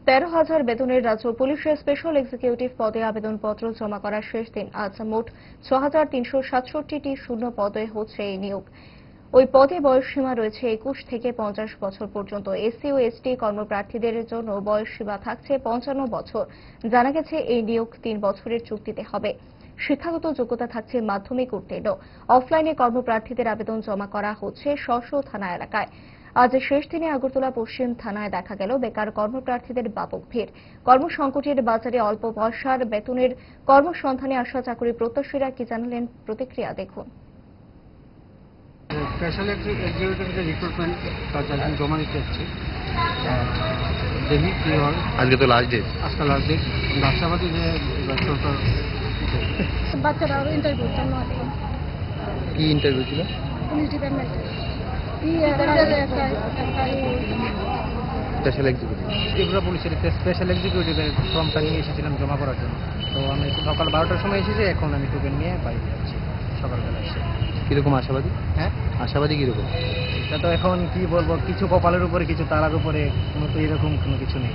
13,000 বেতনের রাজ্য পুলিশের স্পেশাল এক্সিকিউটিভ পদে আবেদনপত্র জমা করার শেষ দিন। আজ মোট 6,367টি শূন্য পদে হচ্ছে এই নিয়োগ। ওই পদে বয়সসীমা রয়েছে 21 থেকে 50 বছর পর্যন্ত। এসসি ও এসটি কর্মপ্রার্থীদের জন্য বয়সসীমা থাকছে 55 বছর। জানা গেছে এই নিয়োগ 3 বছরের চুক্তিতে হবে। শিক্ষাগত যোগ্যতা থাকছে মাধ্যমিক উত্তীর্ণ। অফলাইনে কর্মপ্রার্থীদের আবেদন জমা করা হচ্ছে স্ব থানা এলাকায়। আজ শেষ দিনে আগরতলা পশ্চিম থানায় দেখা গেল বেকার কর্মপ্রার্থীদের ব্যাপক ভিড়। কর্মসংকটের বাজারে অল্প পয়সার বেতনের কর্মসন্ধানে আসা চাকরি প্রত্যাশীরা কি জানালেন, প্রতিক্রিয়া দেখুন। স্পেশাল এক্সিকিউটিভ রিক্রুটমেন্ট কাজ এখন জমা দিতে যাচ্ছি। দেখি কি হয়। আজকে তো লাস্ট ডেট। আজকে লাস্ট ডেট। আশাবাদী যে সরকার বাচ্চারা ইন্টারভিউর জন্য আসছে। কি ইন্টারভিউ ছিল? পুলিশ ডিপার্টমেন্টে স্পেশাল এক্সিকিউটিভ। ত্রিপুরা পুলিশের স্পেশাল এক্সিকিউটিভের ফর্মটা নিয়ে এসেছিলাম জমা করার জন্য। তো আমি সকাল 12টার সময় এসেছি, এখন আমি টোকেন নিয়ে বাইরে যাচ্ছি সকালবেলা এসে। কিরকম আশাবাদী? হ্যাঁ, আশাবাদী কিরকম? এটা তো এখন কি বলবো, কিছু কপালের উপরে কিছু তারার উপরে, কোনো তো এরকম কোনো কিছু নেই।